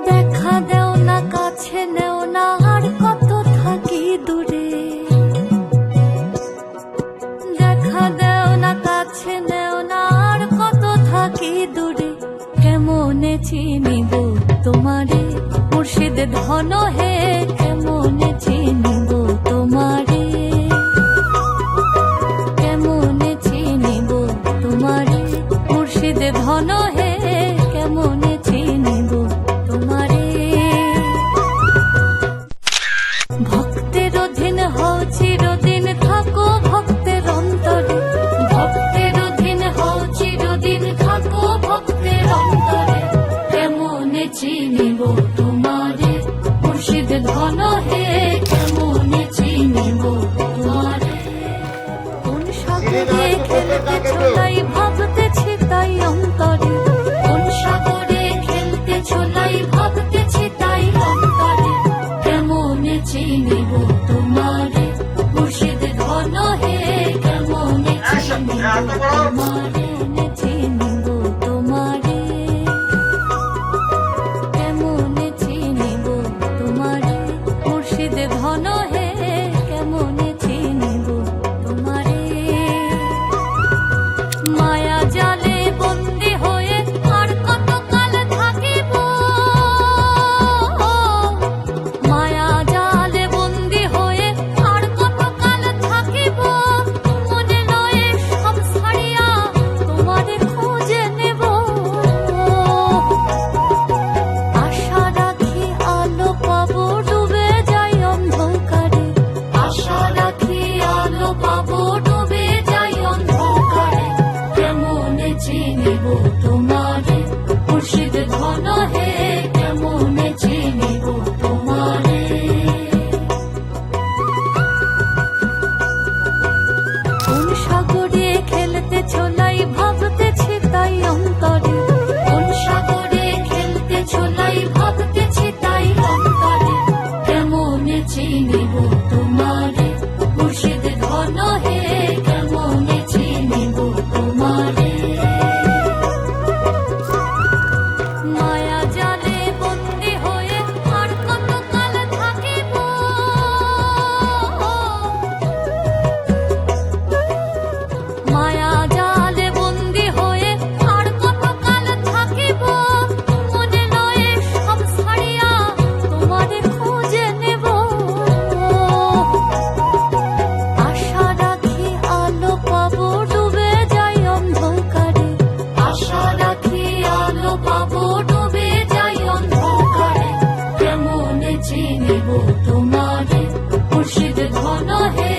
দেখা দেও না, কাছে নেও না, আর কত থাকি দূরে। দেখা দেও না, কাছে নেও না, আর কত থাকি দূরে। কেমনে চিনিব তোমারে মুর্শিদ ধন হে, কেমনে চিনিব তোমারে, কেমনে চিনিব তোমারে মুর্শিদ ধন হে, কেমনে চিনিব তোমারে। ভক্তের অধীন হও চিরদিন, থাকো ভক্তের অন্তরে। ভক্তের অধীন হও চিরদিন, থাকো ভক্তের অন্তরে। কেমনে চিনিব তোমারে মুর্শিদ ধন হে, কেমনে চিনিব তোমারে। কোন সাগরে খেলতেছ তাই ভাবতেছি তাই অন্তরে। কোন সাগরে খেলতেছ তাই ভাবতেছি তাই অন্তরে। কেমনে চিনিব তোমারে মুর্শিদ ধন হে, কেমনে চিনিব তোমারে, চিনিব তোমারে। কেমনে চিনিব তোমারে মুর্শিদ ধন হে, কেমনে চিনিব তোমারে। মায়া জালে বন্দি হয়ে আর কত কাল থাকিব। মায়া জালে বন্দি হয়ে আর কত কাল থাকিব। মনে নয় সব ছাড়িয়া তোমাদের খোঁজে নেব। আশা রাখি আলো পাবো, ডুবে যাই অন্ধকারে। আশা রাখি আলো পাবো, ডুবে যাই অন্ধকারে। কেমনে চিনিব তোমারে মুর্শিদ ধন হে, কেমনে চিনিব তোমারে। কোন সাগরে খেলতেছ লাই ভাবতেছি তাই অন্তরে। কোন সাগরে খেলতেছ লাই ভাবতেছি তাই অন্তরে। কেমনে চিনিব তোমারে মুর্শিদ ধন হে, কেমনে চিনিব তোমারে। মায়া জালে বন্দি হয়ে আর কত কাল থাকিব। মায়া জালে বন্দি হয়ে আর কত কাল থাকিব। মনে নয় সব ছাড়িয়া তোমাদের খোঁজে নেব। আশা রাখি আলো পাবো, ডুবে যাই অন্ধকারে। আশা রাখি আলো পাবো, ডুবে যাই অন্ধকারে। কেমনে চিনিব তোমারে মুর্শিদ ধন হে,